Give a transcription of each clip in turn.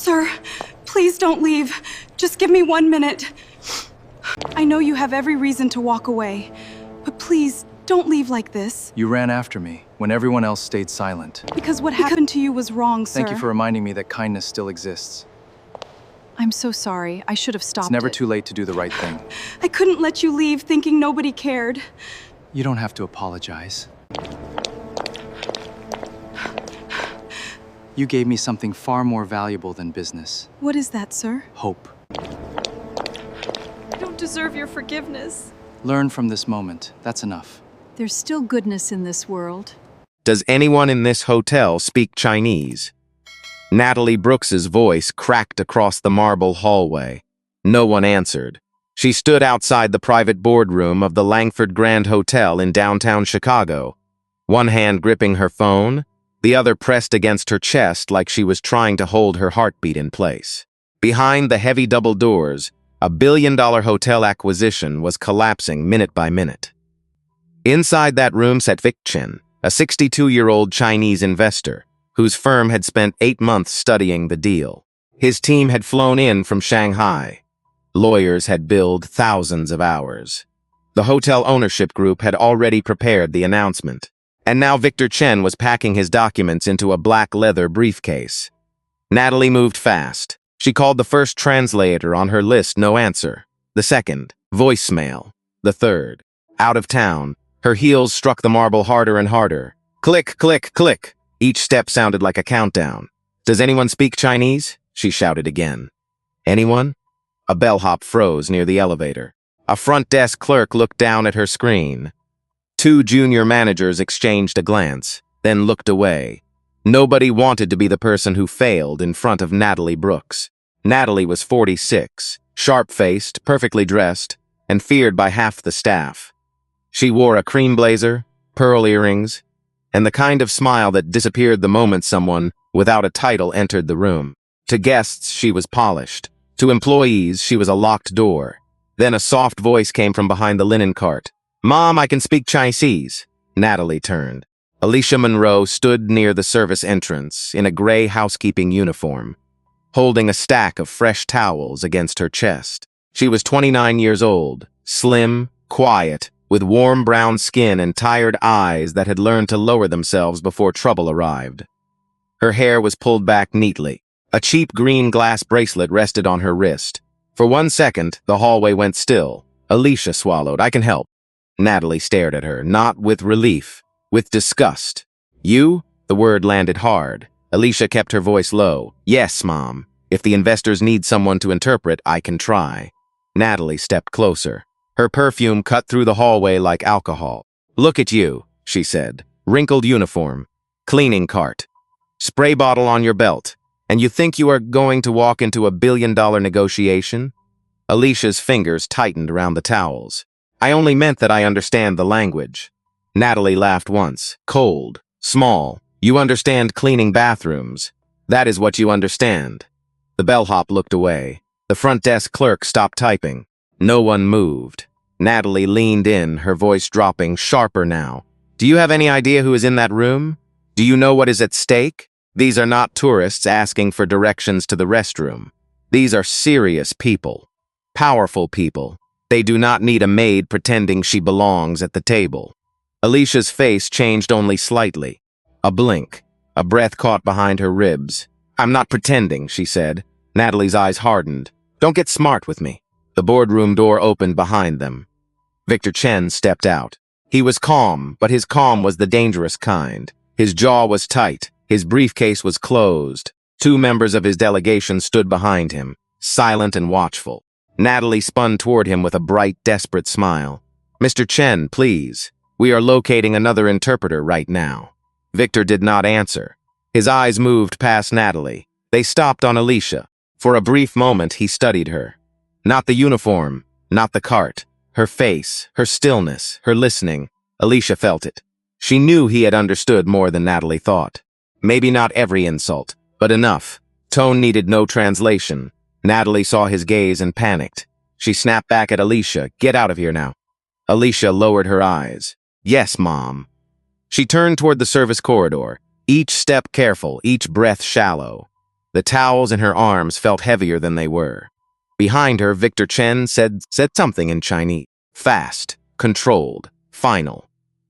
Sir, please don't leave. Just give me 1 minute. I know you have every reason to walk away, but please don't leave like this. You ran after me when everyone else stayed silent. Because what happened to you was wrong, sir. Thank you for reminding me that kindness still exists. I'm so sorry. I should have stopped It's never it. too late to do the right thing. I couldn't let you leave thinking nobody cared. You don't have to apologize. You gave me something far more valuable than business. What is that, sir? Hope. I don't deserve your forgiveness. Learn from this moment. That's enough. There's still goodness in this world. Does anyone in this hotel speak Chinese? Natalie Brooks's voice cracked across the marble hallway. No one answered. She stood outside the private boardroom of the Langford Grand Hotel in downtown Chicago, one hand gripping her phone, the other pressed against her chest like she was trying to hold her heartbeat in place. Behind the heavy double doors, a billion-dollar hotel acquisition was collapsing minute by minute. Inside that room sat Vic Chen, a 62-year-old Chinese investor, whose firm had spent 8 months studying the deal. His team had flown in from Shanghai. Lawyers had billed thousands of hours. The hotel ownership group had already prepared the announcement, and now Victor Chen was packing his documents into a black leather briefcase. Natalie moved fast. She called the first translator on her list, no answer. The second, voicemail. The third, out of town. Her heels struck the marble harder and harder. Click, click, click. Each step sounded like a countdown. Does anyone speak Chinese? She shouted again. Anyone? A bellhop froze near the elevator. A front desk clerk looked down at her screen. 2 junior managers exchanged a glance, then looked away. Nobody wanted to be the person who failed in front of Natalie Brooks. Natalie was 46, sharp-faced, perfectly dressed, and feared by half the staff. She wore a cream blazer, pearl earrings, and the kind of smile that disappeared the moment someone without a title entered the room. To guests, she was polished. To employees, she was a locked door. Then a soft voice came from behind the linen cart. "Mom, I can speak Chinese." Natalie turned. Alicia Monroe stood near the service entrance in a gray housekeeping uniform, holding a stack of fresh towels against her chest. She was 29 years old, slim, quiet, with warm brown skin and tired eyes that had learned to lower themselves before trouble arrived. Her hair was pulled back neatly. A cheap green glass bracelet rested on her wrist. For 1 second, the hallway went still. Alicia swallowed. "I can help." Natalie stared at her, not with relief, with disgust. "You?" The word landed hard. Alicia kept her voice low. "Yes, Mom. If the investors need someone to interpret, I can try." Natalie stepped closer. Her perfume cut through the hallway like alcohol. "Look at you," she said. "Wrinkled uniform, cleaning cart, spray bottle on your belt, and you think you are going to walk into a billion-dollar negotiation?" Alicia's fingers tightened around the towels. "I only meant that I understand the language." Natalie laughed once. "Cold, small. You understand cleaning bathrooms. That is what you understand." The bellhop looked away. The front desk clerk stopped typing. No one moved. Natalie leaned in, her voice dropping, sharper now. "Do you have any idea who is in that room? Do you know what is at stake? These are not tourists asking for directions to the restroom. These are serious people. Powerful people. They do not need a maid pretending she belongs at the table." Alicia's face changed only slightly. A blink. A breath caught behind her ribs. "I'm not pretending," she said. Natalie's eyes hardened. "Don't get smart with me." The boardroom door opened behind them. Victor Chen stepped out. He was calm, but his calm was the dangerous kind. His jaw was tight. His briefcase was closed. 2 members of his delegation stood behind him, silent and watchful. Natalie spun toward him with a bright, desperate smile. "Mr. Chen, please. We are locating another interpreter right now." Victor did not answer. His eyes moved past Natalie. They stopped on Alicia. For a brief moment, he studied her. Not the uniform, not the cart. Her face, her stillness, her listening. Alicia felt it. She knew he had understood more than Natalie thought. Maybe not every insult, but enough. Tone needed no translation. Natalie saw his gaze and panicked. She snapped back at Alicia. "Get out of here now." Alicia lowered her eyes. "Yes, Mom." She turned toward the service corridor, each step careful, each breath shallow. The towels in her arms felt heavier than they were. Behind her, Victor Chen said something in Chinese. Fast, controlled, final.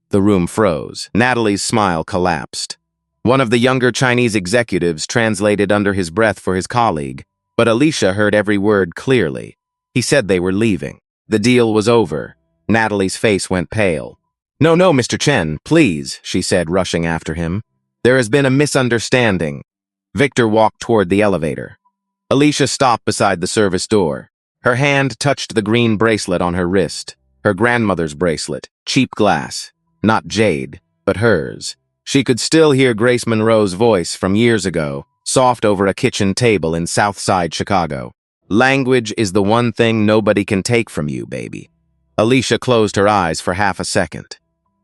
The room froze. Natalie's smile collapsed. One of the younger Chinese executives translated under his breath for his colleague, but Alicia heard every word clearly. He said they were leaving. The deal was over. Natalie's face went pale. No, Mr. Chen, please, she said, rushing after him. There has been a misunderstanding. Victor walked toward the elevator. Alicia stopped beside the service door. Her hand touched the green bracelet on her wrist. Her grandmother's bracelet, cheap glass. Not jade, but hers. She could still hear Grace Monroe's voice from years ago, soft over a kitchen table in Southside Chicago. Language is the one thing nobody can take from you, baby. Alicia closed her eyes for half a second.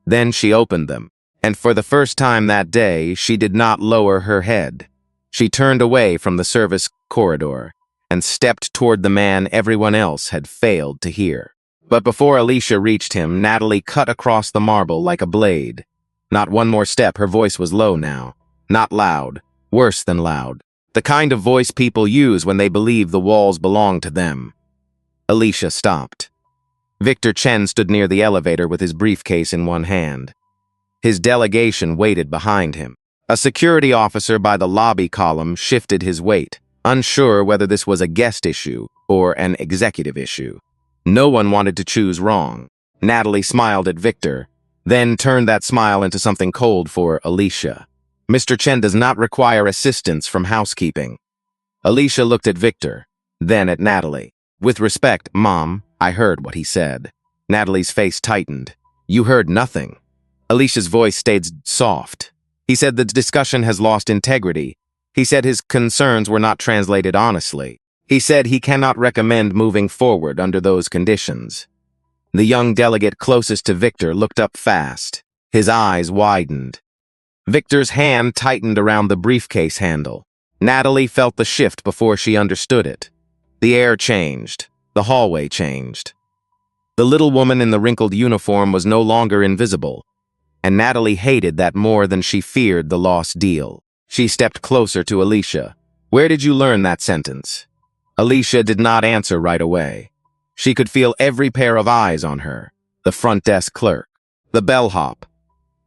Then she opened them, and for the first time that day, she did not lower her head. She turned away from the service corridor and stepped toward the man everyone else had failed to hear. But before Alicia reached him, Natalie cut across the marble like a blade. Not one more step, her voice was low now. Not loud, worse than loud. The kind of voice people use when they believe the walls belong to them. Alicia stopped. Victor Chen stood near the elevator with his briefcase in one hand. His delegation waited behind him. A security officer by the lobby column shifted his weight, unsure whether this was a guest issue or an executive issue. No one wanted to choose wrong. Natalie smiled at Victor, then turned that smile into something cold for Alicia. Mr. Chen does not require assistance from housekeeping. Alicia looked at Victor, then at Natalie. With respect, Mom, I heard what he said. Natalie's face tightened. You heard nothing. Alicia's voice stayed soft. He said the discussion has lost integrity. He said his concerns were not translated honestly. He said he cannot recommend moving forward under those conditions. The young delegate closest to Victor looked up fast. His eyes widened. Victor's hand tightened around the briefcase handle. Natalie felt the shift before she understood it. The air changed. The hallway changed. The little woman in the wrinkled uniform was no longer invisible, and Natalie hated that more than she feared the lost deal. She stepped closer to Alicia. Where did you learn that sentence? Alicia did not answer right away. She could feel every pair of eyes on her. The front desk clerk, the bellhop,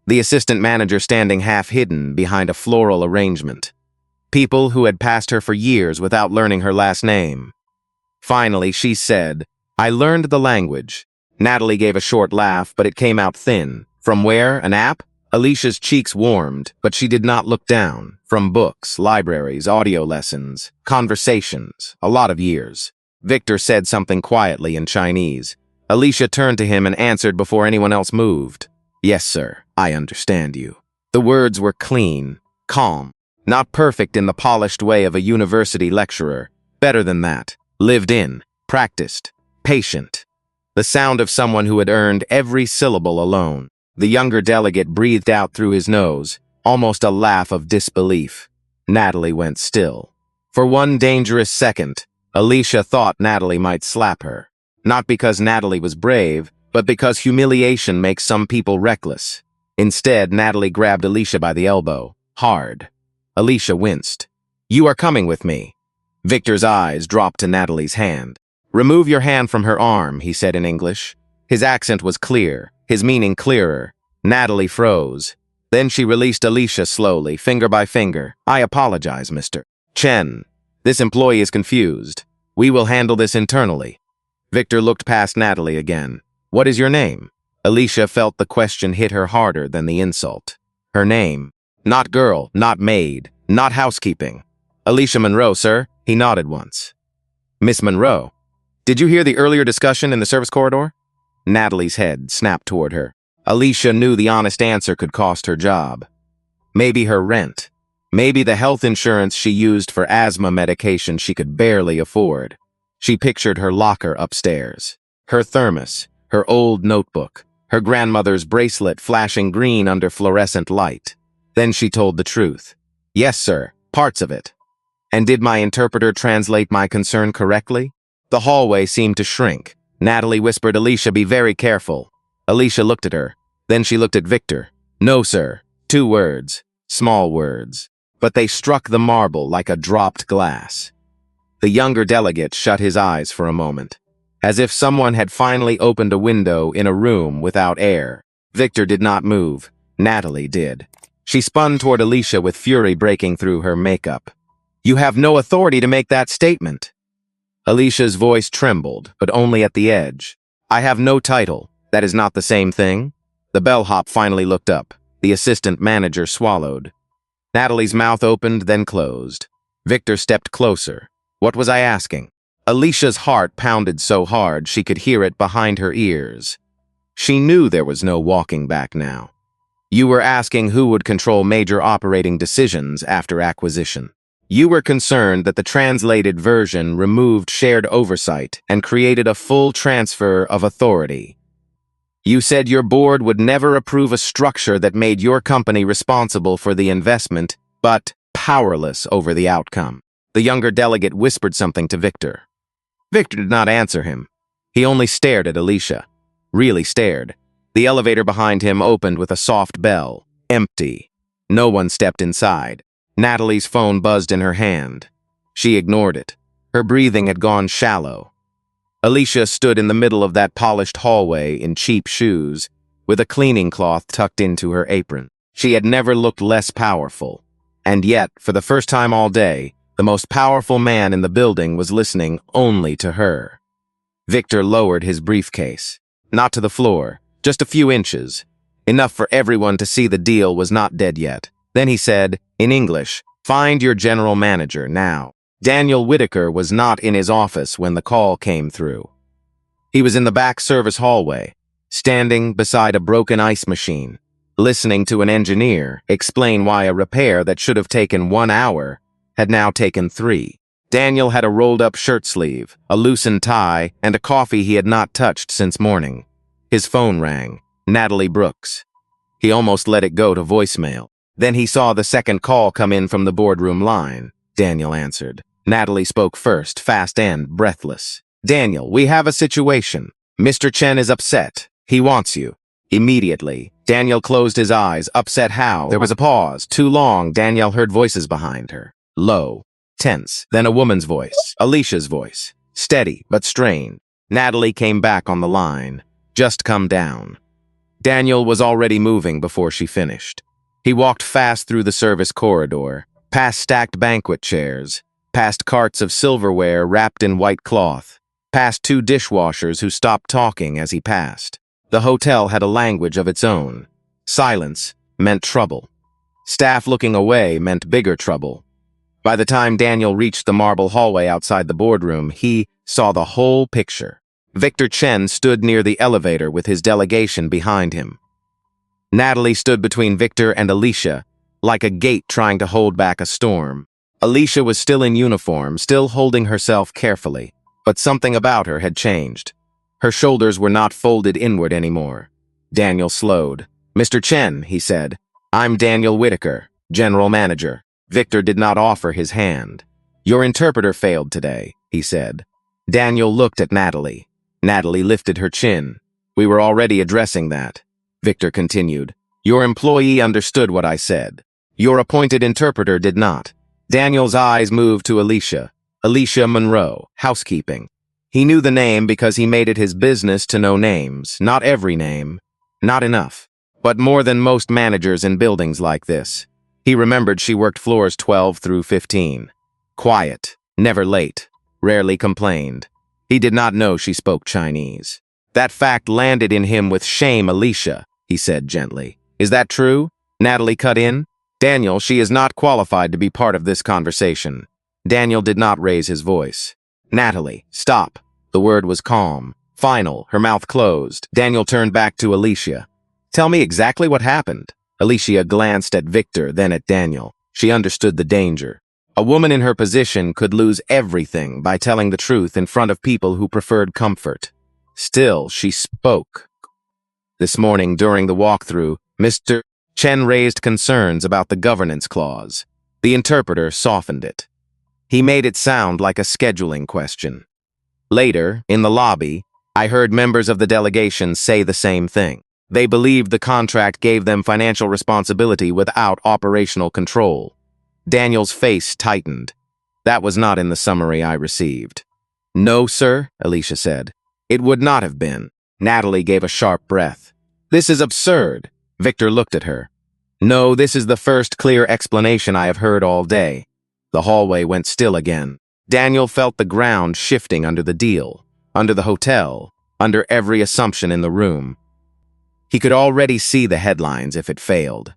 the assistant manager standing half-hidden behind a floral arrangement. People who had passed her for years without learning her last name. Finally, she said, I learned the language. Natalie gave a short laugh, but it came out thin. From where? An app? Alicia's cheeks warmed, but she did not look down. From books, libraries, audio lessons, conversations, a lot of years. Victor said something quietly in Chinese. Alicia turned to him and answered before anyone else moved. Yes, sir, I understand you. The words were clean, calm, not perfect in the polished way of a university lecturer. Better than that. Lived in, practiced, patient. The sound of someone who had earned every syllable alone. The younger delegate breathed out through his nose, almost a laugh of disbelief. Natalie went still. For one dangerous second, Alicia thought Natalie might slap her. Not because Natalie was brave, but because humiliation makes some people reckless. Instead, Natalie grabbed Alicia by the elbow, hard. Alicia winced. You are coming with me. Victor's eyes dropped to Natalie's hand. Remove your hand from her arm, he said in English. His accent was clear, his meaning clearer. Natalie froze. Then she released Alicia slowly, finger by finger. I apologize, Mr. Chen. This employee is confused. We will handle this internally. Victor looked past Natalie again. What is your name? Alicia felt the question hit her harder than the insult. Her name. Not girl, not maid, not housekeeping. Alicia Monroe, sir. He nodded once. Miss Monroe. Did you hear the earlier discussion in the service corridor? Natalie's head snapped toward her. Alicia knew the honest answer could cost her job. Maybe her rent. Maybe the health insurance she used for asthma medication she could barely afford. She pictured her locker upstairs. Her thermos, her old notebook, her grandmother's bracelet flashing green under fluorescent light. Then she told the truth. Yes, sir, parts of it. And did my interpreter translate my concern correctly? The hallway seemed to shrink. Natalie whispered, Alicia, be very careful. Alicia looked at her. Then she looked at Victor. No, sir. 2 words. Small words. but they struck the marble like a dropped glass. The younger delegate shut his eyes for a moment, as if someone had finally opened a window in a room without air. Victor did not move. Natalie did. She spun toward Alicia with fury breaking through her makeup. "You have no authority to make that statement." Alicia's voice trembled, but only at the edge. "I have no title. That is not the same thing." The bellhop finally looked up. The assistant manager swallowed. Natalie's mouth opened, then closed. Victor stepped closer. "What was I asking?" Alicia's heart pounded so hard she could hear it behind her ears. She knew there was no walking back now. "You were asking who would control major operating decisions after acquisition. You were concerned that the translated version removed shared oversight and created a full transfer of authority. You said your board would never approve a structure that made your company responsible for the investment, but powerless over the outcome." The younger delegate whispered something to Victor. Victor did not answer him. He only stared at Alicia. Really stared. The elevator behind him opened with a soft bell. Empty. No one stepped inside. Natalie's phone buzzed in her hand. She ignored it. Her breathing had gone shallow. Alicia stood in the middle of that polished hallway in cheap shoes, with a cleaning cloth tucked into her apron. She had never looked less powerful. And yet, for the first time all day, the most powerful man in the building was listening only to her. Victor lowered his briefcase. Not to the floor, just a few inches. Enough for everyone to see the deal was not dead yet. Then he said, in English, "Find your general manager now." Daniel Whitaker was not in his office when the call came through. He was in the back service hallway, standing beside a broken ice machine, listening to an engineer explain why a repair that should have taken 1 hour had now taken 3. Daniel had a rolled-up shirt sleeve, a loosened tie, and a coffee he had not touched since morning. His phone rang. Natalie Brooks. He almost let it go to voicemail. Then he saw the second call come in from the boardroom line. Daniel answered. Natalie spoke first, fast and breathless. "Daniel, we have a situation. Mr. Chen is upset. He wants you." Immediately, Daniel closed his eyes. Upset how? There was a pause. Too long. Danielle heard voices behind her. Low. Tense. Then a woman's voice. Alicia's voice. Steady, but strained. Natalie came back on the line. "Just come down." Daniel was already moving before she finished. He walked fast through the service corridor, past stacked banquet chairs, past carts of silverware wrapped in white cloth, past 2 dishwashers who stopped talking as he passed. The hotel had a language of its own. Silence meant trouble. Staff looking away meant bigger trouble. By the time Daniel reached the marble hallway outside the boardroom, he saw the whole picture. Victor Chen stood near the elevator with his delegation behind him. Natalie stood between Victor and Alicia, like a gate trying to hold back a storm. Alicia was still in uniform, still holding herself carefully, but something about her had changed. Her shoulders were not folded inward anymore. Daniel slowed. "Mr. Chen," he said, "I'm Daniel Whitaker, general manager." Victor did not offer his hand. "Your interpreter failed today," he said. Daniel looked at Natalie. Natalie lifted her chin. "We were already addressing that." Victor continued. "Your employee understood what I said. Your appointed interpreter did not." Daniel's eyes moved to Alicia. Alicia Monroe, housekeeping. He knew the name because he made it his business to know names. Not every name. Not enough. But more than most managers in buildings like this. He remembered she worked floors 12 through 15. Quiet. Never late. Rarely complained. He did not know she spoke Chinese. "That fact landed in him with shame, Alicia," he said gently. "Is that true?" Natalie cut in. "Daniel, she is not qualified to be part of this conversation." Daniel did not raise his voice. "Natalie, stop." The word was calm. Final, her mouth closed. Daniel turned back to Alicia. "Tell me exactly what happened." Alicia glanced at Victor, then at Daniel. She understood the danger. A woman in her position could lose everything by telling the truth in front of people who preferred comfort. Still, she spoke. This morning, during the walkthrough, Mr. Chen raised concerns about the governance clause. The interpreter softened it. He made it sound like a scheduling question. Later, in the lobby, I heard members of the delegation say the same thing. They believed the contract gave them financial responsibility without operational control. Daniel's face tightened. That was not in the summary I received. No, sir, Alicia said. It would not have been. Natalie gave a sharp breath. This is absurd. Victor looked at her. No, this is the first clear explanation I have heard all day. The hallway went still again. Daniel felt the ground shifting under the deal, under the hotel, under every assumption in the room. He could already see the headlines if it failed.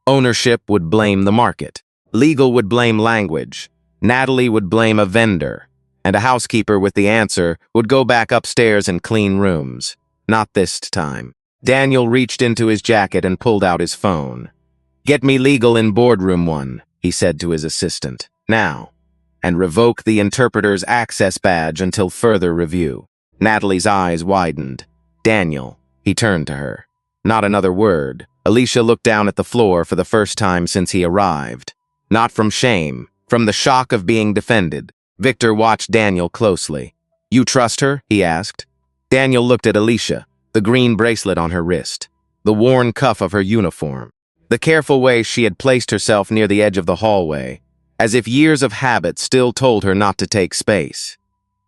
Ownership would blame the market. Legal would blame language. Natalie would blame a vendor. And a housekeeper with the answer would go back upstairs and clean rooms. Not this time. Daniel reached into his jacket and pulled out his phone. Get me legal in boardroom 1, he said to his assistant. Now. And revoke the interpreter's access badge until further review. Natalie's eyes widened. Daniel. He turned to her. Not another word. Alicia looked down at the floor for the first time since he arrived. Not from shame, from the shock of being defended. Victor watched Daniel closely. You trust her? He asked. Daniel looked at Alicia, the green bracelet on her wrist, the worn cuff of her uniform, the careful way she had placed herself near the edge of the hallway, as if years of habit still told her not to take space.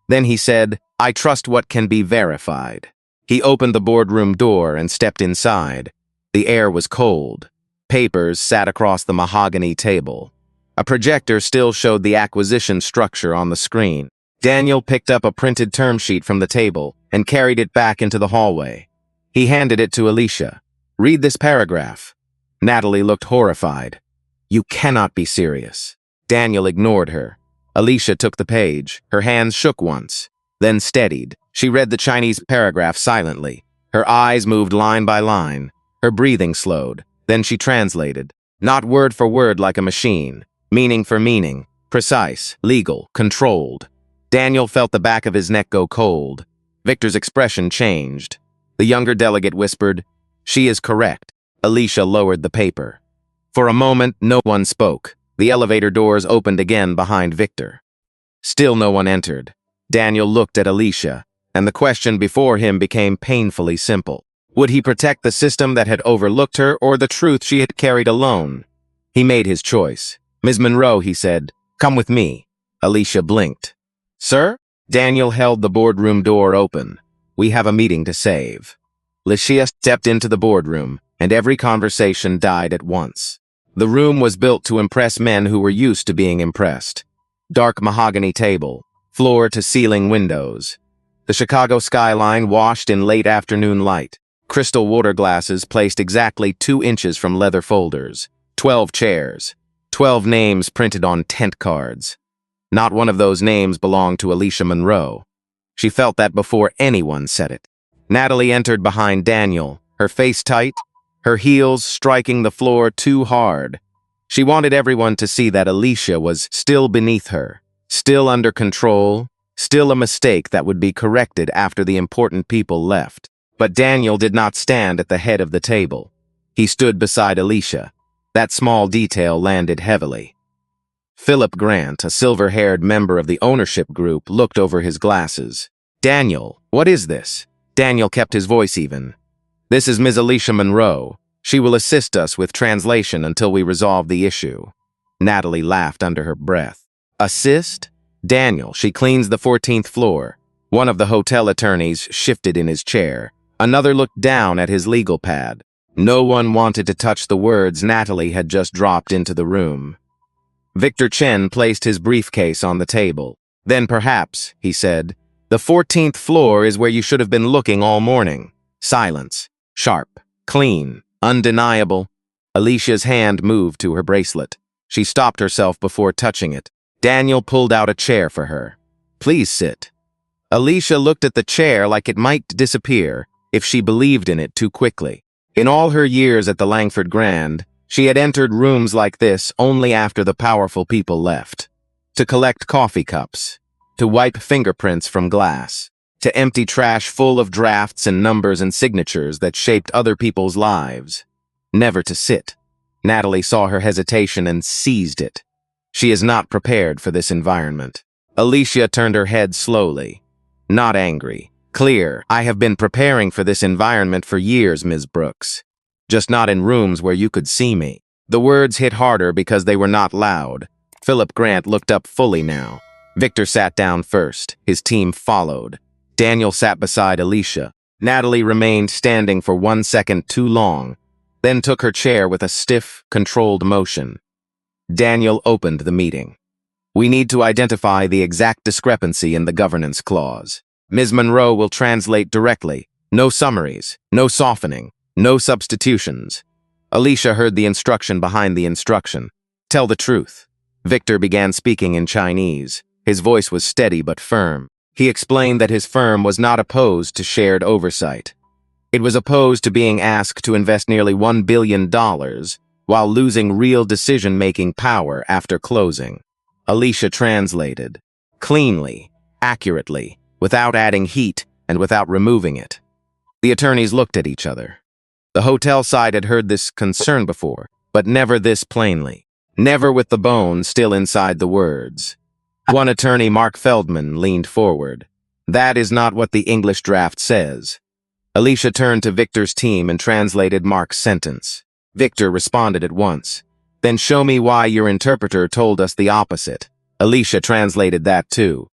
Then he said, I trust what can be verified. He opened the boardroom door and stepped inside. The air was cold. Papers sat across the mahogany table. A projector still showed the acquisition structure on the screen. Daniel picked up a printed term sheet from the table and carried it back into the hallway. He handed it to Alicia. Read this paragraph. Natalie looked horrified. You cannot be serious. Daniel ignored her. Alicia took the page. Her hands shook once, then steadied. She read the Chinese paragraph silently. Her eyes moved line by line. Her breathing slowed. Then she translated. Not word for word like a machine. Meaning for meaning. Precise, legal, controlled. Daniel felt the back of his neck go cold. Victor's expression changed. The younger delegate whispered, She is correct. Alicia lowered the paper. For a moment, no one spoke. The elevator doors opened again behind Victor. Still no one entered. Daniel looked at Alicia, and the question before him became painfully simple. Would he protect the system that had overlooked her or the truth she had carried alone? He made his choice. Ms. Monroe, he said, come with me. Alicia blinked. Sir? Daniel held the boardroom door open. We have a meeting to save. Alicia stepped into the boardroom, and every conversation died at once. The room was built to impress men who were used to being impressed. Dark mahogany table, floor-to-ceiling windows. The Chicago skyline washed in late afternoon light. Crystal water glasses placed exactly 2 inches from leather folders. 12 chairs. 12 names printed on tent cards. Not one of those names belonged to Alicia Monroe. She felt that before anyone said it. Natalie entered behind Daniel, her face tight, her heels striking the floor too hard. She wanted everyone to see that Alicia was still beneath her, still under control, still a mistake that would be corrected after the important people left. But Daniel did not stand at the head of the table. He stood beside Alicia. That small detail landed heavily. Philip Grant, a silver-haired member of the ownership group, looked over his glasses. Daniel, what is this? Daniel kept his voice even. This is Ms. Alicia Monroe. She will assist us with translation until we resolve the issue. Natalie laughed under her breath. Assist? Daniel, she cleans the 14th floor. One of the hotel attorneys shifted in his chair. Another looked down at his legal pad. No one wanted to touch the words Natalie had just dropped into the room. Victor Chen placed his briefcase on the table. Then perhaps, he said, the 14th floor is where you should have been looking all morning. Silence. Sharp. Clean. Undeniable. Alicia's hand moved to her bracelet. She stopped herself before touching it. Daniel pulled out a chair for her. Please sit. Alicia looked at the chair like it might disappear if she believed in it too quickly. In all her years at the Langford Grand, she had entered rooms like this only after the powerful people left. To collect coffee cups, to wipe fingerprints from glass, to empty trash full of drafts and numbers and signatures that shaped other people's lives. Never to sit. Natalie saw her hesitation and seized it. She is not prepared for this environment. Alicia turned her head slowly. Not angry. Clear. I have been preparing for this environment for years, Ms. Brooks. Just not in rooms where you could see me. The words hit harder because they were not loud. Philip Grant looked up fully now. Victor sat down first. His team followed. Daniel sat beside Alicia. Natalie remained standing for 1 second too long, then took her chair with a stiff, controlled motion. Daniel opened the meeting. We need to identify the exact discrepancy in the governance clause. Ms. Monroe will translate directly. No summaries, no softening, no substitutions. Alicia heard the instruction behind the instruction. Tell the truth. Victor began speaking in Chinese. His voice was steady but firm. He explained that his firm was not opposed to shared oversight. It was opposed to being asked to invest nearly $1 billion while losing real decision-making power after closing. Alicia translated. Cleanly, accurately, without adding heat and without removing it. The attorneys looked at each other. The hotel side had heard this concern before, but never this plainly. Never with the bone still inside the words. One attorney, Mark Feldman, leaned forward. That is not what the English draft says. Alicia turned to Victor's team and translated Mark's sentence. Victor responded at once. Then show me why your interpreter told us the opposite. Alicia translated that too.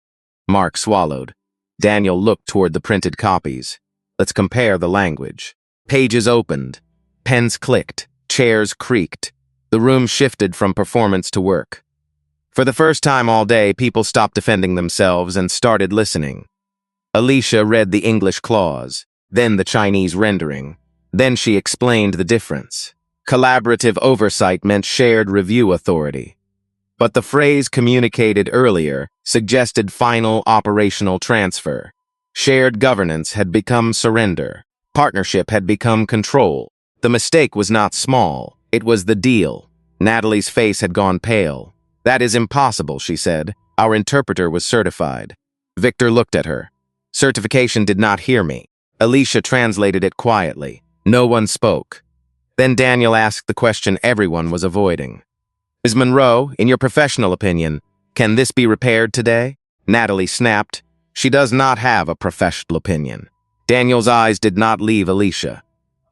Mark swallowed. Daniel looked toward the printed copies. Let's compare the language. Pages opened. Pens clicked. Chairs creaked. The room shifted from performance to work. For the first time all day, people stopped defending themselves and started listening. Alicia read the English clause, then the Chinese rendering. Then she explained the difference. Collaborative oversight meant shared review authority. But the phrase communicated earlier suggested final operational transfer. Shared governance had become surrender. Partnership had become control. The mistake was not small. It was the deal. Natalie's face had gone pale. That is impossible, she said. Our interpreter was certified. Victor looked at her. Certification did not hear me. Alicia translated it quietly. No one spoke. Then Daniel asked the question everyone was avoiding. Ms. Monroe, in your professional opinion, can this be repaired today? Natalie snapped. She does not have a professional opinion. Daniel's eyes did not leave Alicia.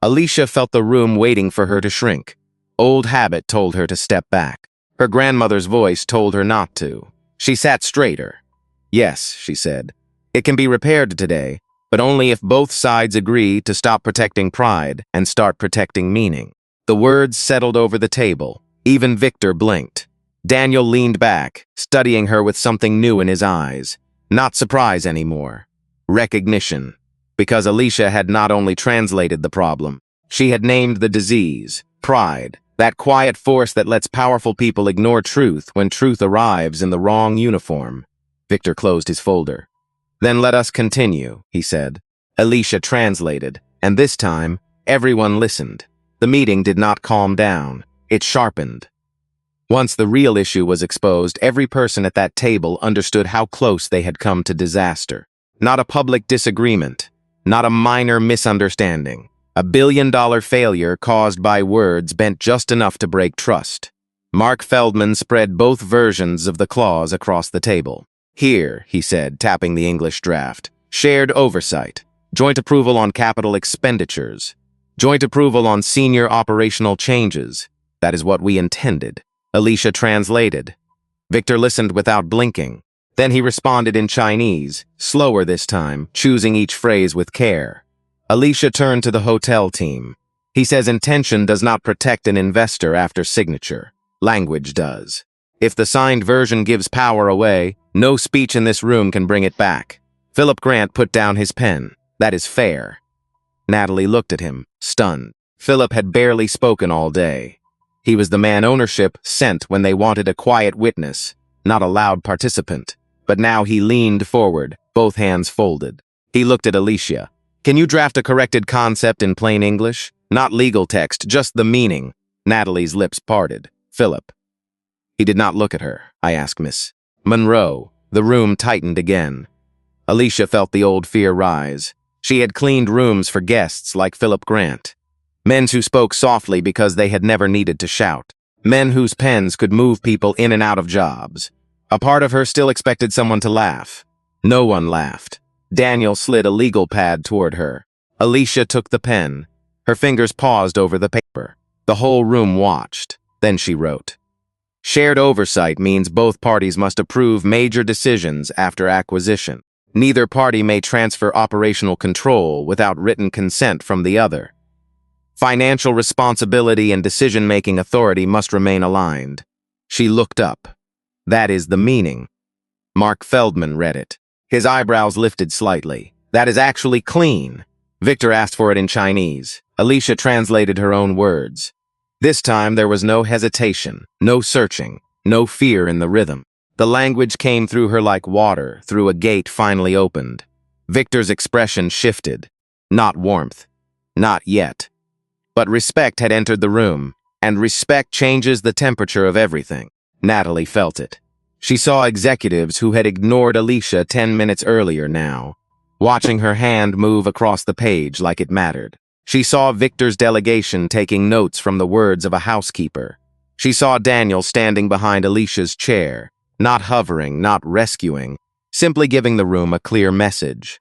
Alicia felt the room waiting for her to shrink. Old habit told her to step back. Her grandmother's voice told her not to. She sat straighter. Yes, she said. It can be repaired today, but only if both sides agree to stop protecting pride and start protecting meaning. The words settled over the table. Even Victor blinked. Daniel leaned back, studying her with something new in his eyes. Not surprise anymore. Recognition. Because Alicia had not only translated the problem, she had named the disease, pride, that quiet force that lets powerful people ignore truth when truth arrives in the wrong uniform. Victor closed his folder. Then let us continue, he said. Alicia translated, and this time, everyone listened. The meeting did not calm down. It sharpened. Once the real issue was exposed, every person at that table understood how close they had come to disaster. Not a public disagreement. Not a minor misunderstanding. A billion-dollar failure caused by words bent just enough to break trust. Mark Feldman spread both versions of the clause across the table. Here, he said, tapping the English draft. Shared oversight. Joint approval on capital expenditures. Joint approval on senior operational changes. That is what we intended. Alicia translated. Victor listened without blinking. Then he responded in Chinese, slower this time, choosing each phrase with care. Alicia turned to the hotel team. He says intention does not protect an investor after signature. Language does. If the signed version gives power away, no speech in this room can bring it back. Philip Grant put down his pen. That is fair. Natalie looked at him, stunned. Philip had barely spoken all day. He was the man ownership sent when they wanted a quiet witness, not a loud participant. But now he leaned forward, both hands folded. He looked at Alicia. Can you draft a corrected concept in plain English? Not legal text, just the meaning. Natalie's lips parted. Philip. He did not look at her. I asked Miss Monroe. The room tightened again. Alicia felt the old fear rise. She had cleaned rooms for guests like Philip Grant. Men who spoke softly because they had never needed to shout. Men whose pens could move people in and out of jobs. A part of her still expected someone to laugh. No one laughed. Daniel slid a legal pad toward her. Alicia took the pen. Her fingers paused over the paper. The whole room watched. Then she wrote, "Shared oversight means both parties must approve major decisions after acquisition. Neither party may transfer operational control without written consent from the other. Financial responsibility and decision-making authority must remain aligned." She looked up. "That is the meaning." Mark Feldman read it. His eyebrows lifted slightly. "That is actually clean." Victor asked for it in Chinese. Alicia translated her own words. This time there was no hesitation, no searching, no fear in the rhythm. The language came through her like water through a gate finally opened. Victor's expression shifted. Not warmth. Not yet. But respect had entered the room, and respect changes the temperature of everything. Natalie felt it. She saw executives who had ignored Alicia 10 minutes earlier now, watching her hand move across the page like it mattered. She saw Victor's delegation taking notes from the words of a housekeeper. She saw Daniel standing behind Alicia's chair, not hovering, not rescuing, simply giving the room a clear message.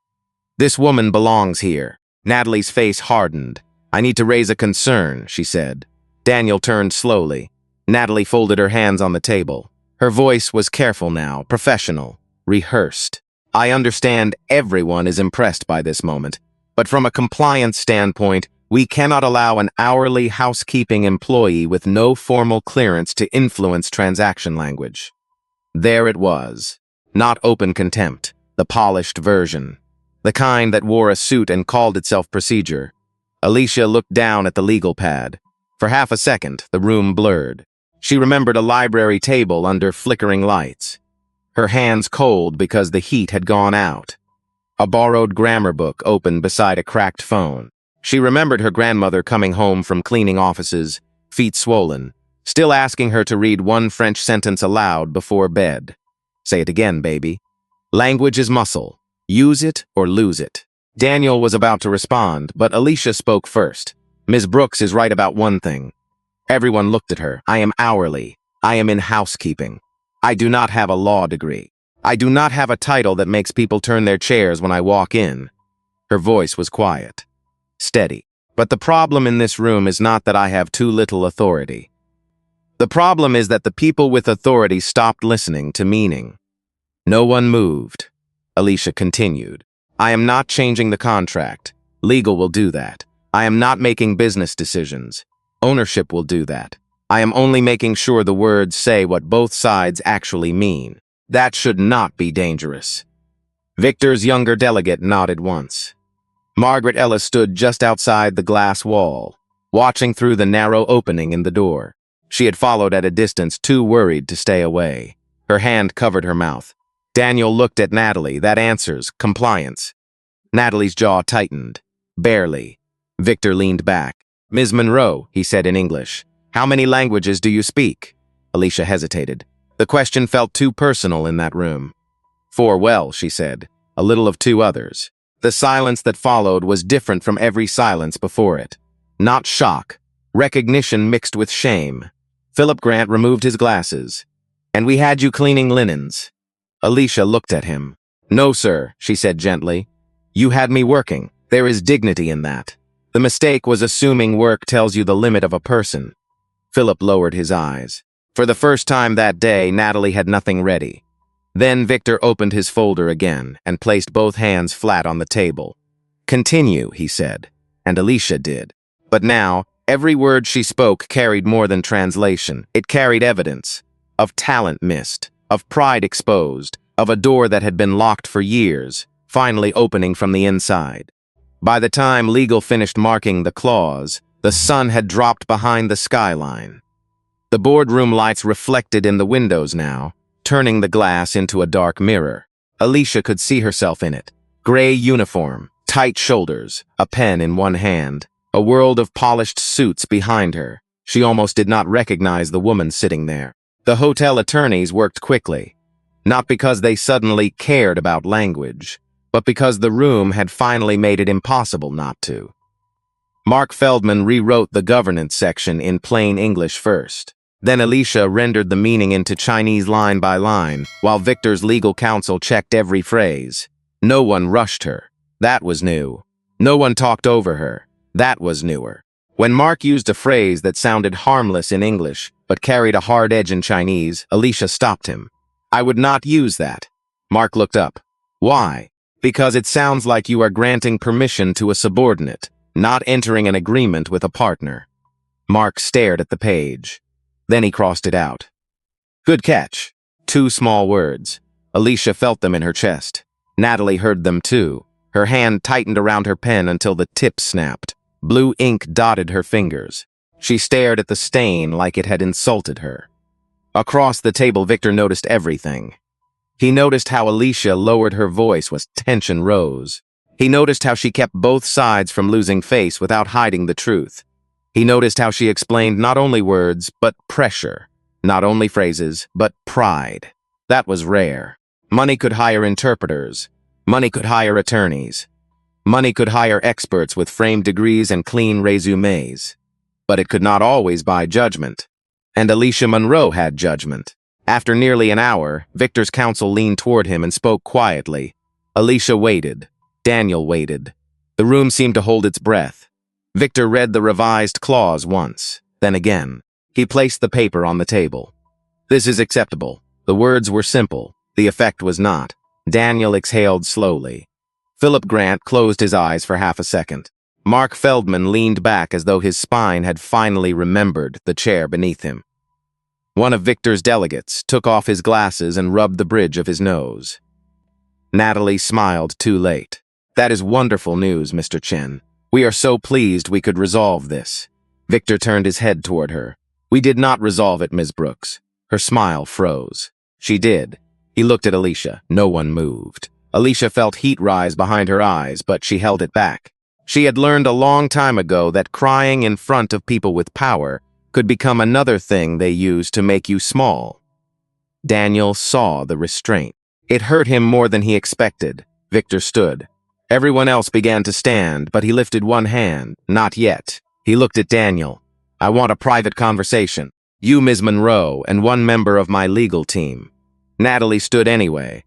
"This woman belongs here." Natalie's face hardened. "I need to raise a concern," she said. Daniel turned slowly. Natalie folded her hands on the table. Her voice was careful now, professional, rehearsed. "I understand everyone is impressed by this moment, but from a compliance standpoint, we cannot allow an hourly housekeeping employee with no formal clearance to influence transaction language." There it was. Not open contempt, the polished version. The kind that wore a suit and called itself procedure. Alicia looked down at the legal pad. For half a second, the room blurred. She remembered a library table under flickering lights. Her hands cold because the heat had gone out. A borrowed grammar book open beside a cracked phone. She remembered her grandmother coming home from cleaning offices, feet swollen, still asking her to read one French sentence aloud before bed. "Say it again, baby." Language is muscle. Use it or lose it. Daniel was about to respond, but Alicia spoke first. "Ms. Brooks is right about one thing." Everyone looked at her. "I am hourly. I am in housekeeping. I do not have a law degree. I do not have a title that makes people turn their chairs when I walk in." Her voice was quiet, steady. "But the problem in this room is not that I have too little authority. The problem is that the people with authority stopped listening to meaning." No one moved. Alicia continued. "I am not changing the contract. Legal will do that. I am not making business decisions. Ownership will do that. I am only making sure the words say what both sides actually mean. That should not be dangerous." Victor's younger delegate nodded once. Margaret Ellis stood just outside the glass wall, watching through the narrow opening in the door. She had followed at a distance, too worried to stay away. Her hand covered her mouth. Daniel looked at Natalie. "That answers compliance." Natalie's jaw tightened. "Barely." Victor leaned back. "Ms. Monroe," he said in English, "how many languages do you speak?" Alicia hesitated. The question felt too personal in that room. "4 well," she said, "a little of 2 others." The silence that followed was different from every silence before it. Not shock, recognition mixed with shame. Philip Grant removed his glasses. "And we had you cleaning linens." Alicia looked at him. "No, sir," she said gently. "You had me working. There is dignity in that. The mistake was assuming work tells you the limit of a person." Philip lowered his eyes. For the first time that day, Natalie had nothing ready. Then Victor opened his folder again and placed both hands flat on the table. "Continue," he said, and Alicia did. But now, every word she spoke carried more than translation. It carried evidence of talent missed, of pride exposed, of a door that had been locked for years, finally opening from the inside. By the time legal finished marking the clause, the sun had dropped behind the skyline. The boardroom lights reflected in the windows now, turning the glass into a dark mirror. Alicia could see herself in it. Gray uniform, tight shoulders, a pen in one hand, a world of polished suits behind her. She almost did not recognize the woman sitting there. The hotel attorneys worked quickly, not because they suddenly cared about language, but because the room had finally made it impossible not to. Mark Feldman rewrote the governance section in plain English first. Then Alicia rendered the meaning into Chinese line by line, while Victor's legal counsel checked every phrase. No one rushed her. That was new. No one talked over her. That was newer. When Mark used a phrase that sounded harmless in English, but carried a hard edge in Chinese, Alicia stopped him. I would not use that. Mark looked up. Why? Because it sounds like you are granting permission to a subordinate, not entering an agreement with a partner. Mark stared at the page. Then he crossed it out. Good catch. 2 small words. Alicia felt them in her chest. Natalie heard them too. Her hand tightened around her pen until the tip snapped. Blue ink dotted her fingers. She stared at the stain like it had insulted her. Across the table, Victor noticed everything. He noticed how Alicia lowered her voice as tension rose. He noticed how she kept both sides from losing face without hiding the truth. He noticed how she explained not only words, but pressure. Not only phrases, but pride. That was rare. Money could hire interpreters. Money could hire attorneys. Money could hire experts with framed degrees and clean resumes. But it could not always buy judgment. And Alicia Monroe had judgment. After nearly an hour, Victor's counsel leaned toward him and spoke quietly. Alicia waited. Daniel waited. The room seemed to hold its breath. Victor read the revised clause once, then again. He placed the paper on the table. This is acceptable. The words were simple. The effect was not. Daniel exhaled slowly. Philip Grant closed his eyes for half a second. Mark Feldman leaned back as though his spine had finally remembered the chair beneath him. One of Victor's delegates took off his glasses and rubbed the bridge of his nose. Natalie smiled too late. That is wonderful news, Mr. Chen. We are so pleased we could resolve this. Victor turned his head toward her. We did not resolve it, Ms. Brooks. Her smile froze. She did. He looked at Alicia. No one moved. Alicia felt heat rise behind her eyes, but she held it back. She had learned a long time ago that crying in front of people with power could become another thing they used to make you small. Daniel saw the restraint. It hurt him more than he expected. Victor stood. Everyone else began to stand, but he lifted one hand. Not yet. He looked at Daniel. I want a private conversation. You, Ms. Monroe, and one member of my legal team. Natalie stood anyway.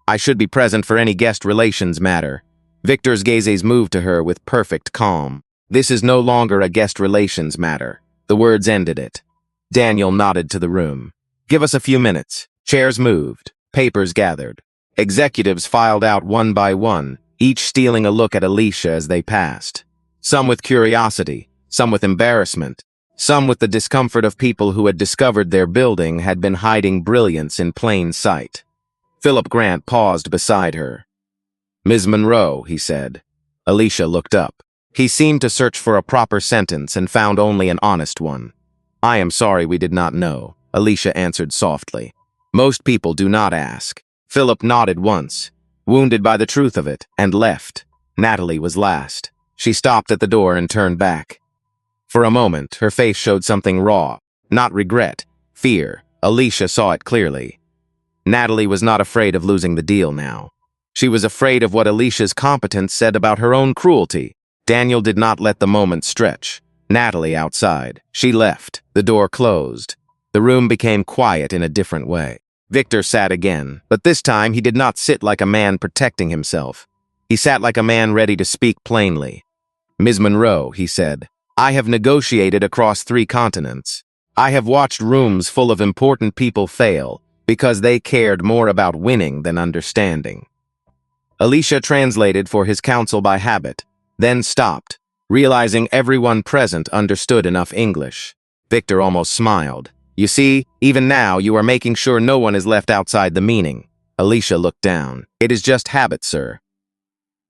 I should be present for any guest relations matter. Victor's gazes moved to her with perfect calm. This is no longer a guest relations matter. The words ended it. Daniel nodded to the room. Give us a few minutes. Chairs moved. Papers gathered. Executives filed out one by one, each stealing a look at Alicia as they passed. Some with curiosity, some with embarrassment, some with the discomfort of people who had discovered their building had been hiding brilliance in plain sight. Philip Grant paused beside her. Ms. Monroe, he said. Alicia looked up. He seemed to search for a proper sentence and found only an honest one. I am sorry we did not know, Alicia answered softly. Most people do not ask. Philip nodded once, wounded by the truth of it, and left. Natalie was last. She stopped at the door and turned back. For a moment, her face showed something raw, not regret, fear. Alicia saw it clearly. Natalie was not afraid of losing the deal now. She was afraid of what Alicia's competence said about her own cruelty. Daniel did not let the moment stretch. Natalie outside. She left. The door closed. The room became quiet in a different way. Victor sat again, but this time he did not sit like a man protecting himself. He sat like a man ready to speak plainly. Ms. Monroe, he said, I have negotiated across 3 continents. I have watched rooms full of important people fail because they cared more about winning than understanding. Alicia translated for his counsel by habit, then stopped, realizing everyone present understood enough English. Victor almost smiled. You see, even now you are making sure no one is left outside the meaning. Alicia looked down. It is just habit, sir.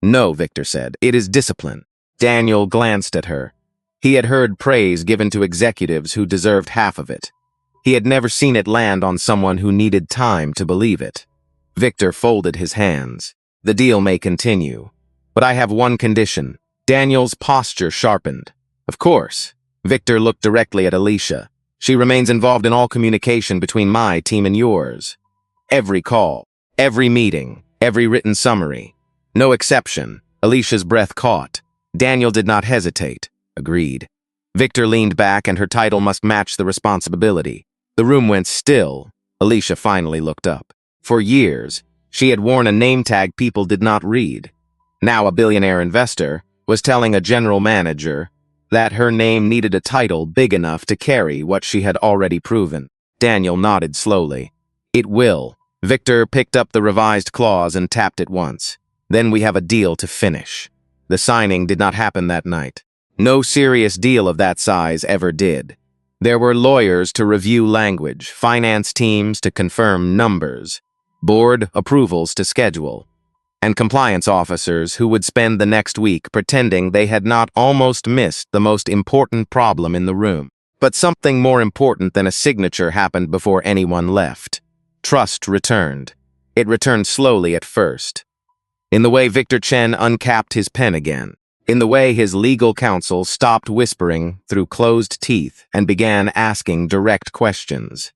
No, Victor said. It is discipline. Daniel glanced at her. He had heard praise given to executives who deserved half of it. He had never seen it land on someone who needed time to believe it. Victor folded his hands. The deal may continue. But I have one condition. Daniel's posture sharpened. Of course. Victor looked directly at Alicia. She remains involved in all communication between my team and yours. Every call, every meeting, every written summary. No exception. Alicia's breath caught. Daniel did not hesitate. Agreed. Victor leaned back, and her title must match the responsibility. The room went still. Alicia finally looked up. For years, she had worn a name tag people did not read. Now a billionaire investor was telling a general manager, that her name needed a title big enough to carry what she had already proven. Daniel nodded slowly. It will. Victor picked up the revised clause and tapped it once. Then we have a deal to finish. The signing did not happen that night. No serious deal of that size ever did. There were lawyers to review language, finance teams to confirm numbers, board approvals to schedule, and compliance officers who would spend the next week pretending they had not almost missed the most important problem in the room. But something more important than a signature happened before anyone left. Trust returned. It returned slowly at first. In the way Victor Chen uncapped his pen again. In the way his legal counsel stopped whispering through closed teeth and began asking direct questions.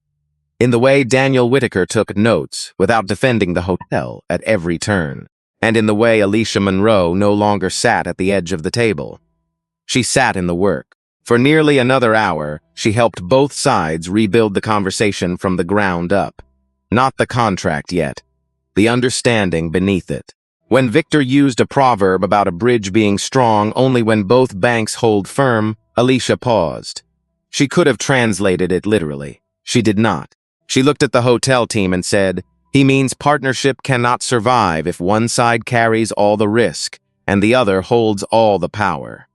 In the way Daniel Whitaker took notes without defending the hotel at every turn. And in the way Alicia Monroe no longer sat at the edge of the table. She sat in the work. For nearly another hour, she helped both sides rebuild the conversation from the ground up. Not the contract yet. The understanding beneath it. When Victor used a proverb about a bridge being strong only when both banks hold firm, Alicia paused. She could have translated it literally. She did not. She looked at the hotel team and said, "He means partnership cannot survive if one side carries all the risk and the other holds all the power."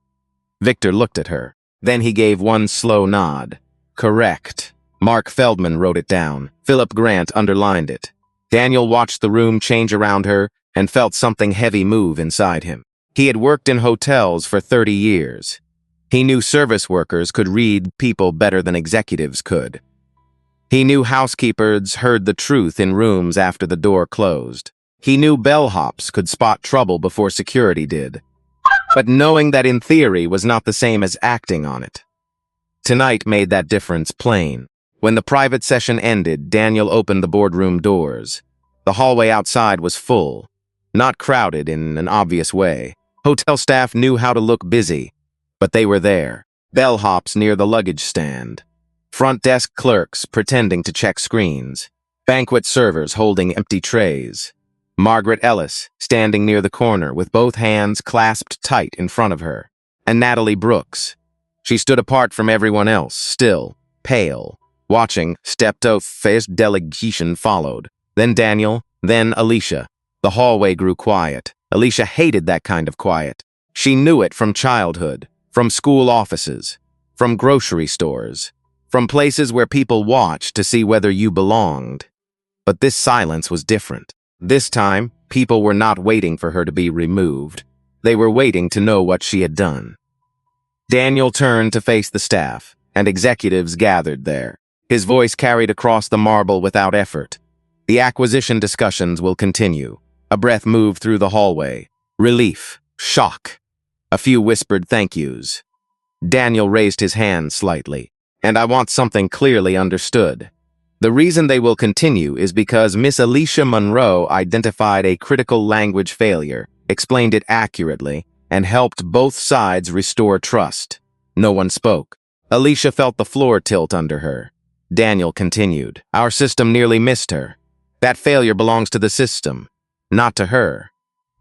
Victor looked at her. Then he gave one slow nod. "Correct." Mark Feldman wrote it down. Philip Grant underlined it. Daniel watched the room change around her and felt something heavy move inside him. He had worked in hotels for 30 years. He knew service workers could read people better than executives could. He knew housekeepers heard the truth in rooms after the door closed. He knew bellhops could spot trouble before security did. But knowing that in theory was not the same as acting on it. Tonight made that difference plain. When the private session ended, Daniel opened the boardroom doors. The hallway outside was full. Not crowded in an obvious way. Hotel staff knew how to look busy, but they were there. Bellhops near the luggage stand. Front desk clerks pretending to check screens. Banquet servers holding empty trays. Margaret Ellis standing near the corner with both hands clasped tight in front of her. And Natalie Brooks. She stood apart from everyone else, still, pale. Watching, stepped-faced delegation followed. Then Daniel, then Alicia. The hallway grew quiet. Alicia hated that kind of quiet. She knew it from childhood, from school offices, from grocery stores, from places where people watched to see whether you belonged. But this silence was different. This time, people were not waiting for her to be removed. They were waiting to know what she had done. Daniel turned to face the staff, and executives gathered there. His voice carried across the marble without effort. The acquisition discussions will continue. A breath moved through the hallway. Relief. Shock. A few whispered thank yous. Daniel raised his hand slightly. And I want something clearly understood. The reason they will continue is because Miss Alicia Monroe identified a critical language failure, explained it accurately, and helped both sides restore trust. No one spoke. Alicia felt the floor tilt under her. Daniel continued. Our system nearly missed her. That failure belongs to the system, not to her.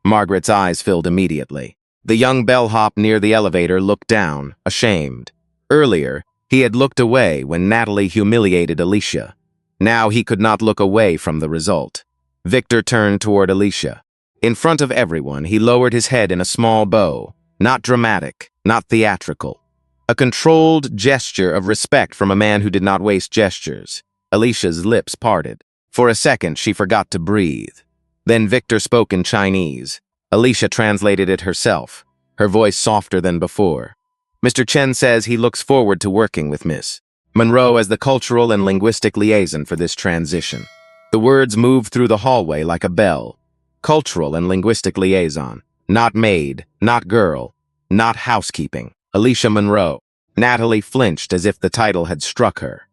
Margaret's eyes filled immediately. The young bellhop near the elevator looked down, ashamed. Earlier, he had looked away when Natalie humiliated Alicia. Now he could not look away from the result. Victor turned toward Alicia. In front of everyone, he lowered his head in a small bow. Not dramatic, not theatrical. A controlled gesture of respect from a man who did not waste gestures. Alicia's lips parted. For a second, she forgot to breathe. Then Victor spoke in Chinese. Alicia translated it herself, her voice softer than before. Mr. Chen says he looks forward to working with Miss Monroe as the cultural and linguistic liaison for this transition. The words moved through the hallway like a bell. Cultural and linguistic liaison. Not maid, not girl, not housekeeping. Alicia Monroe. Natalie flinched as if the title had struck her.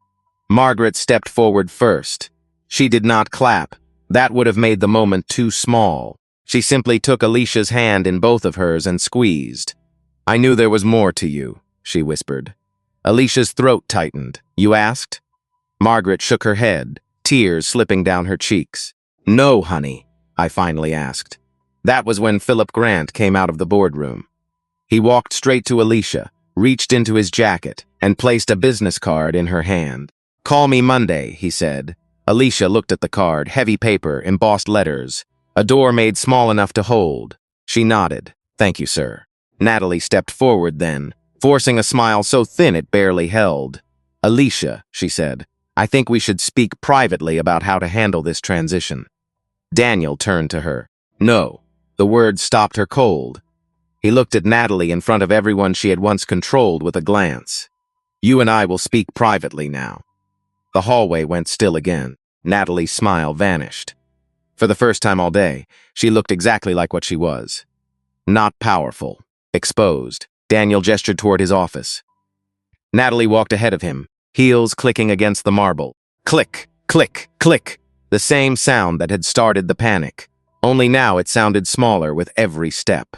Margaret stepped forward first. She did not clap. That would have made the moment too small. She simply took Alicia's hand in both of hers and squeezed. I knew there was more to you, she whispered. Alicia's throat tightened. You asked? Margaret shook her head, tears slipping down her cheeks. No, honey, I finally asked. That was when Philip Grant came out of the boardroom. He walked straight to Alicia, reached into his jacket, and placed a business card in her hand. "Call me Monday," he said. Alicia looked at the card, heavy paper, embossed letters, a door made small enough to hold. She nodded. "Thank you, sir." Natalie stepped forward then, forcing a smile so thin it barely held. "Alicia," she said, "I think we should speak privately about how to handle this transition." Daniel turned to her. "No." The words stopped her cold. He looked at Natalie in front of everyone she had once controlled with a glance. "You and I will speak privately now." The hallway went still again. Natalie's smile vanished. For the first time all day, she looked exactly like what she was. Not powerful. Exposed. Daniel gestured toward his office. Natalie walked ahead of him, heels clicking against the marble. Click, click, click. The same sound that had started the panic. Only now it sounded smaller with every step.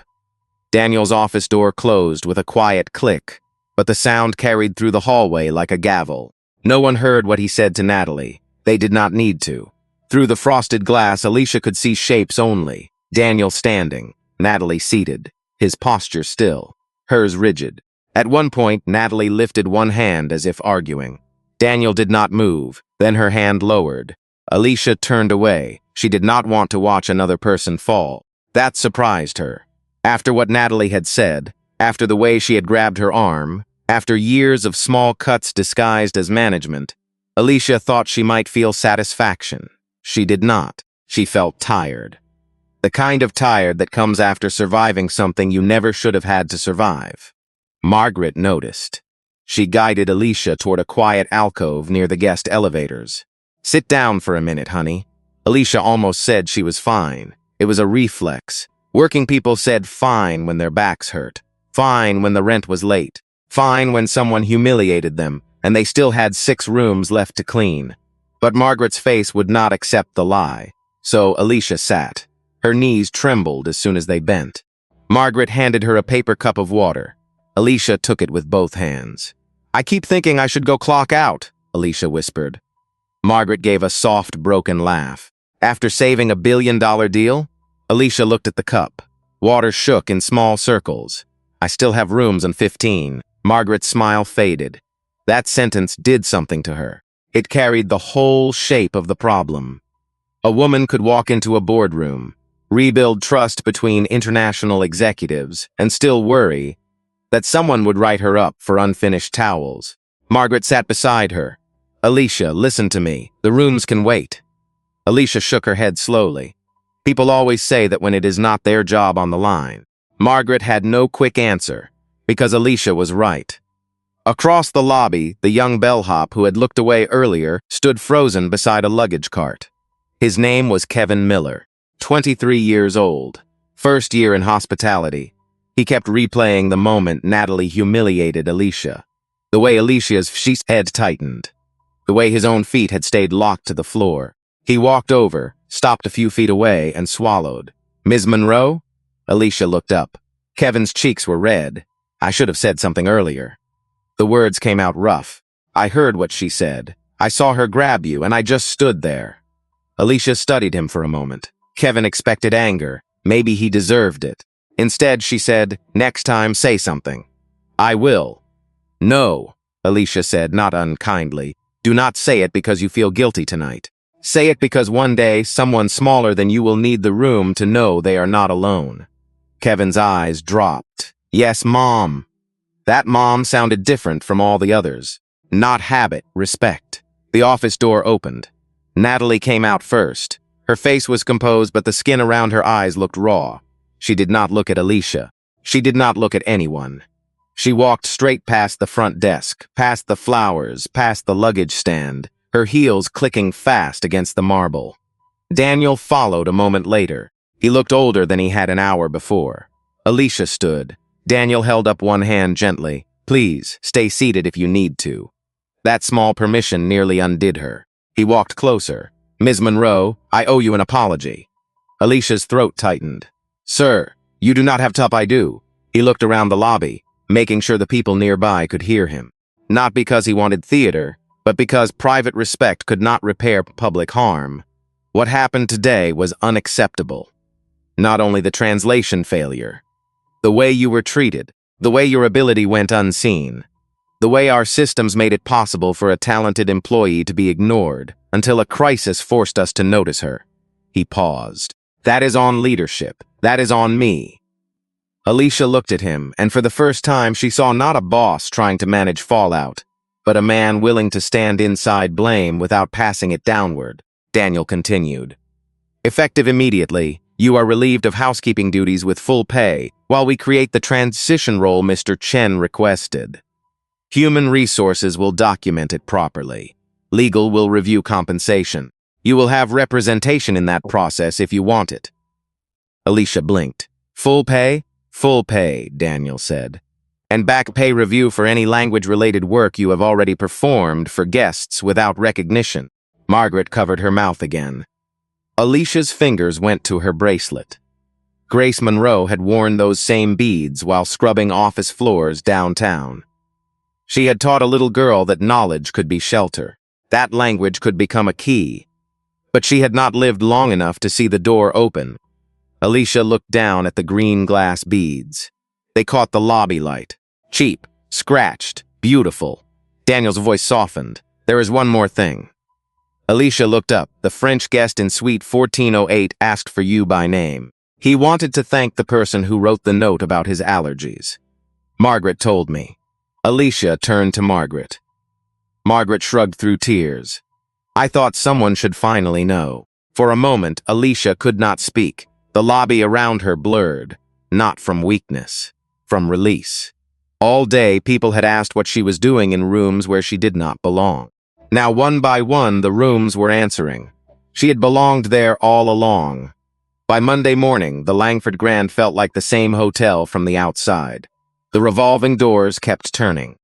Daniel's office door closed with a quiet click, but the sound carried through the hallway like a gavel. No one heard what he said to Natalie. They did not need to. Through the frosted glass, Alicia could see shapes only. Daniel standing, Natalie seated, his posture still, hers rigid. At one point, Natalie lifted one hand as if arguing. Daniel did not move, then her hand lowered. Alicia turned away. She did not want to watch another person fall. That surprised her. After what Natalie had said, after the way she had grabbed her arm, after years of small cuts disguised as management, Alicia thought she might feel satisfaction. She did not. She felt tired. The kind of tired that comes after surviving something you never should have had to survive. Margaret noticed. She guided Alicia toward a quiet alcove near the guest elevators. "Sit down for a minute, honey." Alicia almost said she was fine. It was a reflex. Working people said fine when their backs hurt, fine when the rent was late, fine when someone humiliated them, and they still had 6 rooms left to clean. But Margaret's face would not accept the lie, so Alicia sat. Her knees trembled as soon as they bent. Margaret handed her a paper cup of water. Alicia took it with both hands. "I keep thinking I should go clock out," Alicia whispered. Margaret gave a soft, broken laugh. After saving a billion-dollar deal? Alicia looked at the cup. Water shook in small circles. "I still have rooms on 15. Margaret's smile faded. That sentence did something to her. It carried the whole shape of the problem. A woman could walk into a boardroom, rebuild trust between international executives, and still worry that someone would write her up for unfinished towels. Margaret sat beside her. "Alicia, listen to me. The rooms can wait." Alicia shook her head slowly. People always say that when it is not their job on the line. Margaret had no quick answer, because Alicia was right. Across the lobby, the young bellhop who had looked away earlier stood frozen beside a luggage cart. His name was Kevin Miller, 23 years old, first year in hospitality. He kept replaying the moment Natalie humiliated Alicia. The way Alicia's head tightened. The way his own feet had stayed locked to the floor. He walked over, stopped a few feet away, and swallowed. "Ms. Monroe?" Alicia looked up. Kevin's cheeks were red. "I should have said something earlier." The words came out rough. "I heard what she said. I saw her grab you, and I just stood there." Alicia studied him for a moment. Kevin expected anger. Maybe he deserved it. Instead, she said, "Next time, say something." "I will." "No," Alicia said, not unkindly. "Do not say it because you feel guilty tonight. Say it because one day, someone smaller than you will need the room to know they are not alone." Kevin's eyes dropped. "Yes, Mom." That mom sounded different from all the others. Not habit, respect. The office door opened. Natalie came out first. Her face was composed, but the skin around her eyes looked raw. She did not look at Alicia. She did not look at anyone. She walked straight past the front desk, past the flowers, past the luggage stand, her heels clicking fast against the marble. Daniel followed a moment later. He looked older than he had an hour before. Alicia stood. Daniel held up one hand gently. "Please, stay seated if you need to." That small permission nearly undid her. He walked closer. "Ms. Monroe, I owe you an apology." Alicia's throat tightened. "Sir, you do not have to. I do." He looked around the lobby, making sure the people nearby could hear him. Not because he wanted theater, but because private respect could not repair public harm. What happened today was unacceptable. Not only the translation failure, the way you were treated, The way your ability went unseen. The way our systems made it possible for a talented employee to be ignored until a crisis forced us to notice her. He paused. That is on leadership. That is on me. Alicia looked at him, and for the first time she saw not a boss trying to manage fallout, but a man willing to stand inside blame without passing it downward. Daniel continued. Effective immediately, you are relieved of housekeeping duties with full pay, while we create the transition role Mr. Chen requested. Human resources will document it properly. Legal will review compensation. You will have representation in that process if you want it. Alicia blinked. Full pay? Full pay, Daniel said. And back pay review for any language-related work you have already performed for guests without recognition. Margaret covered her mouth again. Alicia's fingers went to her bracelet. Grace Monroe had worn those same beads while scrubbing office floors downtown. She had taught a little girl that knowledge could be shelter. That language could become a key. But she had not lived long enough to see the door open. Alicia looked down at the green glass beads. They caught the lobby light. Cheap, scratched, beautiful. Daniel's voice softened. There is one more thing. Alicia looked up. The French guest in suite 1408 asked for you by name. He wanted to thank the person who wrote the note about his allergies. Margaret told me. Alicia turned to Margaret. Margaret shrugged through tears. I thought someone should finally know. For a moment, Alicia could not speak. The lobby around her blurred. Not from weakness. From release. All day, people had asked what she was doing in rooms where she did not belong. Now, one by one, the rooms were answering. She had belonged there all along. By Monday morning, the Langford Grand felt like the same hotel from the outside. The revolving doors kept turning.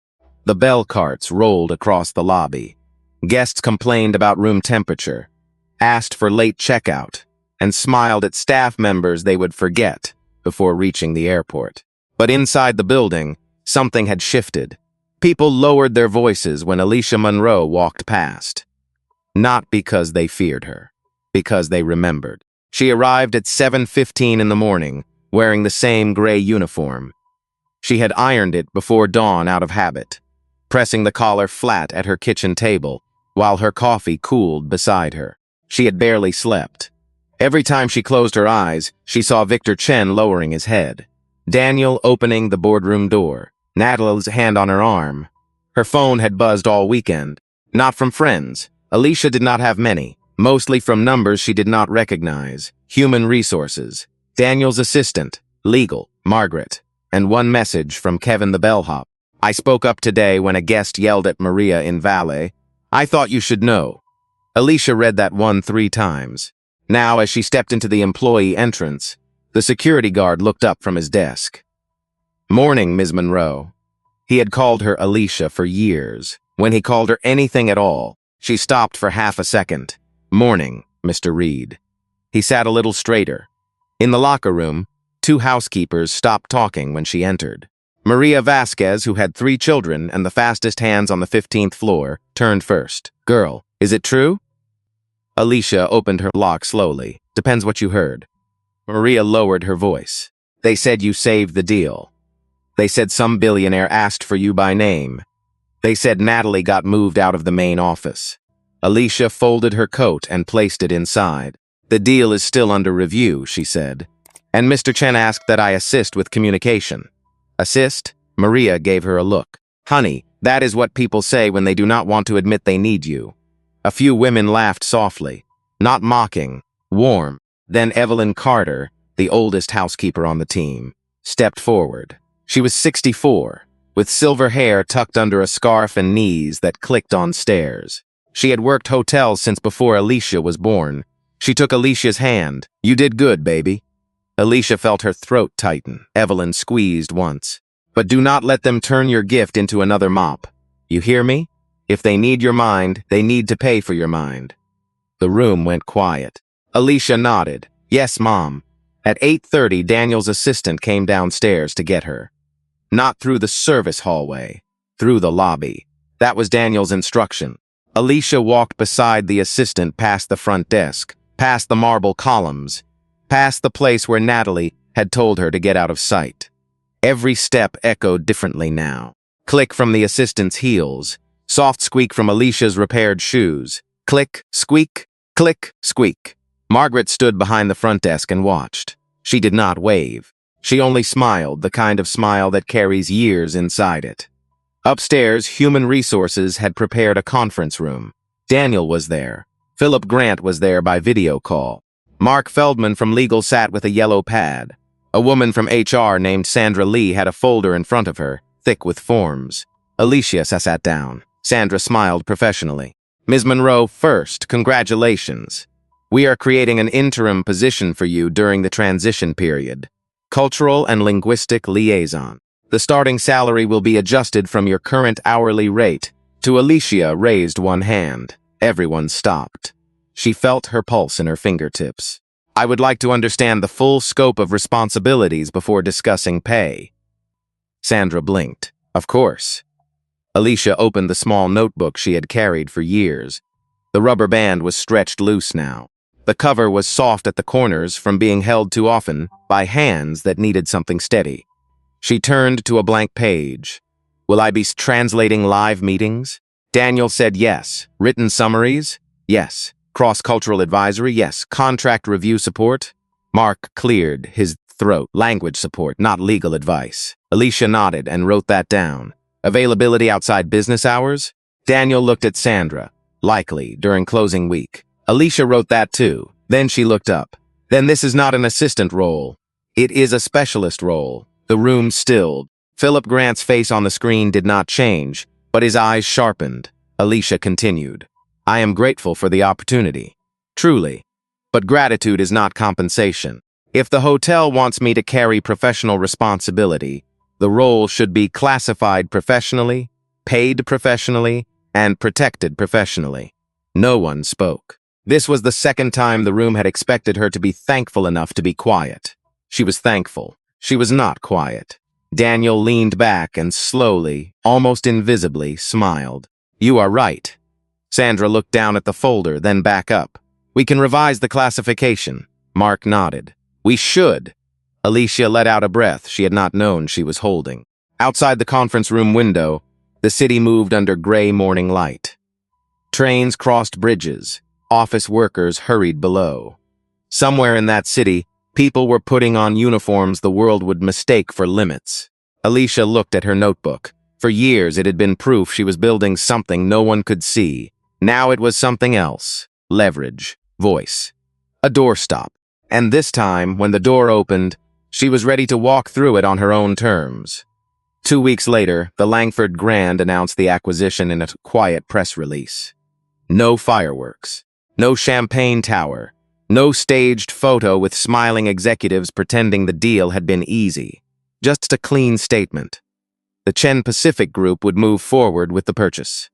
The bell carts rolled across the lobby. Guests complained about room temperature, asked for late checkout, and smiled at staff members they would forget before reaching the airport. But inside the building, something had shifted. People lowered their voices when Alicia Monroe walked past. Not because they feared her, because they remembered. She arrived at 7:15 in the morning, wearing the same gray uniform. She had ironed it before dawn out of habit, pressing the collar flat at her kitchen table, while her coffee cooled beside her. She had barely slept. Every time she closed her eyes, she saw Victor Chen lowering his head, Daniel opening the boardroom door, Natalie's hand on her arm. Her phone had buzzed all weekend. Not from friends. Alicia did not have many, mostly from numbers she did not recognize. Human resources. Daniel's assistant, legal, Margaret, and one message from Kevin the bellhop. I spoke up today when a guest yelled at Maria in valet. I thought you should know. Alicia read that 3 times. Now, as she stepped into the employee entrance, the security guard looked up from his desk. Morning, Ms. Monroe. He had called her Alicia for years. When he called her anything at all, she stopped for half a second. Morning, Mr. Reed. He sat a little straighter. In the locker room, 2 housekeepers stopped talking when she entered. Maria Vasquez, who had 3 children and the fastest hands on the 15th floor, turned first. Girl, is it true? Alicia opened her lock slowly. Depends what you heard. Maria lowered her voice. They said you saved the deal. They said some billionaire asked for you by name. They said Natalie got moved out of the main office. Alicia folded her coat and placed it inside. The deal is still under review, she said. And Mr. Chen asked that I assist with communication. Assist? Maria gave her a look. Honey, that is what people say when they do not want to admit they need you. A few women laughed softly, not mocking, warm. Then Evelyn Carter, the oldest housekeeper on the team, stepped forward. She was 64, with silver hair tucked under a scarf and knees that clicked on stairs. She had worked hotels since before Alicia was born. She took Alicia's hand. You did good, baby. Alicia felt her throat tighten. Evelyn squeezed once. But do not let them turn your gift into another mop. You hear me? If they need your mind, they need to pay for your mind. The room went quiet. Alicia nodded. Yes, Mom. At 8:30, Daniel's assistant came downstairs to get her. Not through the service hallway, through the lobby. That was Daniel's instruction. Alicia walked beside the assistant past the front desk, past the marble columns, past the place where Natalie had told her to get out of sight. Every step echoed differently now. Click from the assistant's heels. Soft squeak from Alicia's repaired shoes. Click, squeak, click, squeak. Margaret stood behind the front desk and watched. She did not wave. She only smiled, the kind of smile that carries years inside it. Upstairs, Human Resources had prepared a conference room. Daniel was there. Philip Grant was there by video call. Mark Feldman from Legal sat with a yellow pad. A woman from HR named Sandra Lee had a folder in front of her, thick with forms. Alicia sat down. Sandra smiled professionally. Ms. Monroe, first, congratulations. We are creating an interim position for you during the transition period. Cultural and Linguistic Liaison. The starting salary will be adjusted from your current hourly rate. To Alicia raised one hand. Everyone stopped. She felt her pulse in her fingertips. I would like to understand the full scope of responsibilities before discussing pay. Sandra blinked. Of course. Alicia opened the small notebook she had carried for years. The rubber band was stretched loose now. The cover was soft at the corners from being held too often by hands that needed something steady. She turned to a blank page. Will I be translating live meetings? Daniel said yes. Written summaries? Yes. Cross-cultural advisory? Yes. Contract review support? Mark cleared his throat. Language support, not legal advice. Alicia nodded and wrote that down. Availability outside business hours? Daniel looked at Sandra. Likely, during closing week. Alicia wrote that too. Then she looked up. Then this is not an assistant role. It is a specialist role. The room stilled. Philip Grant's face on the screen did not change, but his eyes sharpened. Alicia continued. I am grateful for the opportunity. Truly. But gratitude is not compensation. If the hotel wants me to carry professional responsibility, the role should be classified professionally, paid professionally, and protected professionally. No one spoke. This was the second time the room had expected her to be thankful enough to be quiet. She was thankful. She was not quiet. Daniel leaned back and slowly, almost invisibly, smiled. You are right. Sandra looked down at the folder, then back up. We can revise the classification. Mark nodded. We should. Alicia let out a breath she had not known she was holding. Outside the conference room window, the city moved under gray morning light. Trains crossed bridges. Office workers hurried below. Somewhere in that city, people were putting on uniforms the world would mistake for limits. Alicia looked at her notebook. For years, it had been proof she was building something no one could see. Now it was something else. Leverage. Voice. A doorstop. And this time, when the door opened, she was ready to walk through it on her own terms. 2 weeks later, the Langford Grand announced the acquisition in a quiet press release. No fireworks. No champagne tower. No staged photo with smiling executives pretending the deal had been easy. Just a clean statement. The Chen Pacific Group would move forward with the purchase.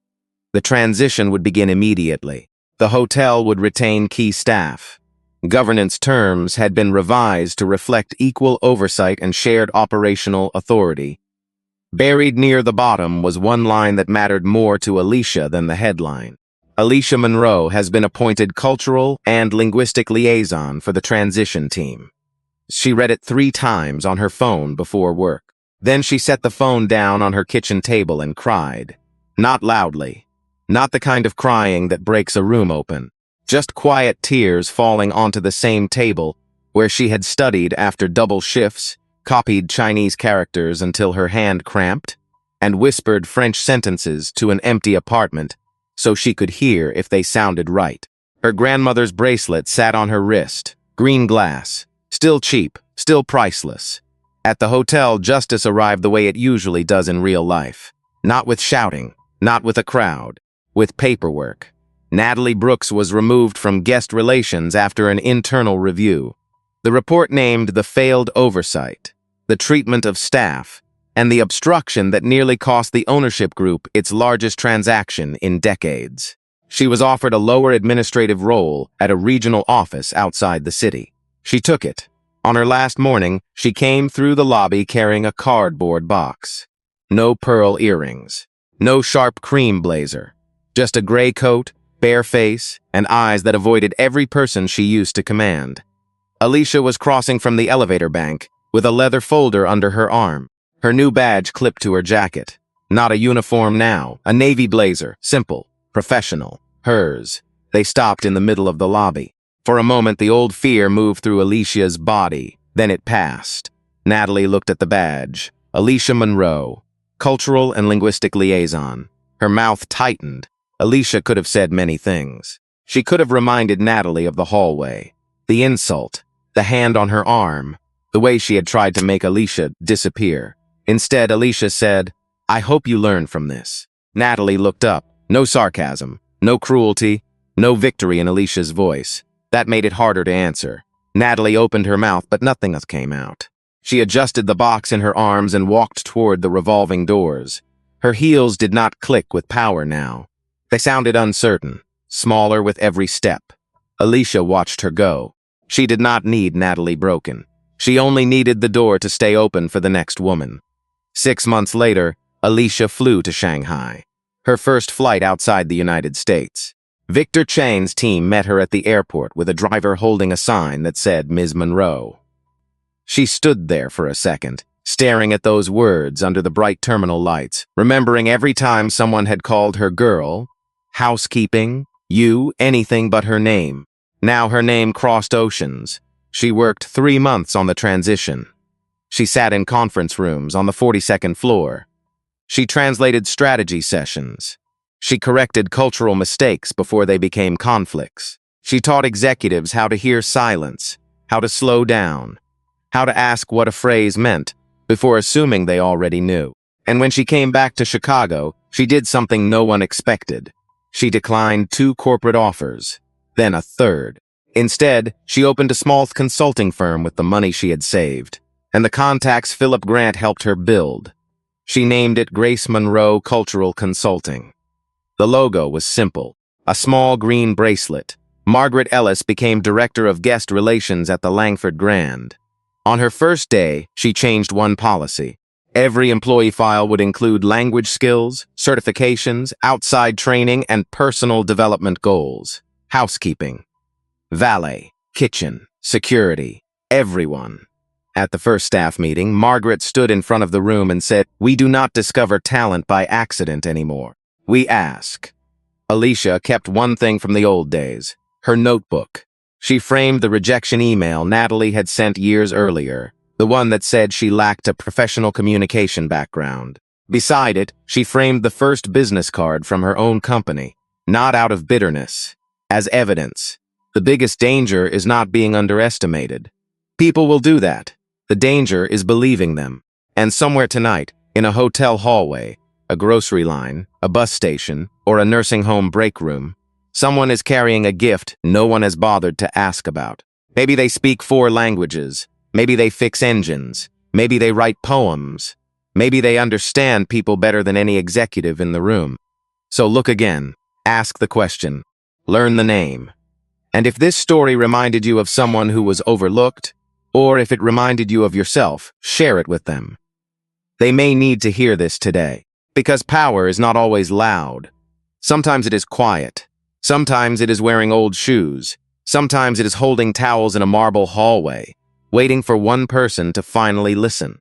The transition would begin immediately. The hotel would retain key staff. Governance terms had been revised to reflect equal oversight and shared operational authority. Buried near the bottom was one line that mattered more to Alicia than the headline. Alicia Monroe has been appointed Cultural and Linguistic Liaison for the transition team. She read it 3 times on her phone before work. Then she set the phone down on her kitchen table and cried. Not loudly. Not the kind of crying that breaks a room open. Just quiet tears falling onto the same table where she had studied after double shifts, copied Chinese characters until her hand cramped, and whispered French sentences to an empty apartment so she could hear if they sounded right. Her grandmother's bracelet sat on her wrist, green glass, still cheap, still priceless. At the hotel, justice arrived the way it usually does in real life. Not with shouting, not with a crowd, with paperwork. Natalie Brooks was removed from guest relations after an internal review. The report named the failed oversight, the treatment of staff, and the obstruction that nearly cost the ownership group its largest transaction in decades. She was offered a lower administrative role at a regional office outside the city. She took it. On her last morning, she came through the lobby carrying a cardboard box. No pearl earrings. No sharp cream blazer. Just a gray coat, bare face, and eyes that avoided every person she used to command. Alicia was crossing from the elevator bank with a leather folder under her arm. Her new badge clipped to her jacket. Not a uniform now, a navy blazer, simple, professional, hers. They stopped in the middle of the lobby. For a moment, the old fear moved through Alicia's body. Then it passed. Natalie looked at the badge. Alicia Monroe, Cultural and Linguistic Liaison. Her mouth tightened. Alicia could have said many things. She could have reminded Natalie of the hallway, the insult, the hand on her arm, the way she had tried to make Alicia disappear. Instead, Alicia said, "I hope you learn from this." Natalie looked up. No sarcasm, no cruelty, no victory in Alicia's voice. That made it harder to answer. Natalie opened her mouth, but nothing else came out. She adjusted the box in her arms and walked toward the revolving doors. Her heels did not click with power now. They sounded uncertain, smaller with every step. Alicia watched her go. She did not need Natalie broken. She only needed the door to stay open for the next woman. 6 months later, Alicia flew to Shanghai, her first flight outside the United States. Victor Chang's team met her at the airport with a driver holding a sign that said Ms. Monroe. She stood there for a second, staring at those words under the bright terminal lights, remembering every time someone had called her girl, housekeeping, anything but her name. Now her name crossed oceans. She worked 3 months on the transition. She sat in conference rooms on the 42nd floor. She translated strategy sessions. She corrected cultural mistakes before they became conflicts. She taught executives how to hear silence, how to slow down, how to ask what a phrase meant before assuming they already knew. And when she came back to Chicago, she did something no one expected. She declined 2 corporate offers, then a third. Instead, she opened a small consulting firm with the money she had saved, and the contacts Philip Grant helped her build. She named it Grace Monroe Cultural Consulting. The logo was simple, a small green bracelet. Margaret Ellis became Director of Guest Relations at the Langford Grand. On her first day, she changed one policy. Every employee file would include language skills, certifications, outside training, and personal development goals. Housekeeping, valet, kitchen, security, everyone. At the first staff meeting, Margaret stood in front of the room and said, "We do not discover talent by accident anymore. We ask." Alicia kept one thing from the old days, her notebook. She framed the rejection email Natalie had sent years earlier, the one that said she lacked a professional communication background. Beside it, she framed the first business card from her own company, not out of bitterness, as evidence. The biggest danger is not being underestimated. People will do that. The danger is believing them. And somewhere tonight, in a hotel hallway, a grocery line, a bus station, or a nursing home break room, someone is carrying a gift no one has bothered to ask about. Maybe they speak 4 languages. Maybe they fix engines. Maybe they write poems. Maybe they understand people better than any executive in the room. So look again. Ask the question. Learn the name. And if this story reminded you of someone who was overlooked, or if it reminded you of yourself, share it with them. They may need to hear this today, because power is not always loud. Sometimes it is quiet. Sometimes it is wearing old shoes. Sometimes it is holding towels in a marble hallway, waiting for one person to finally listen.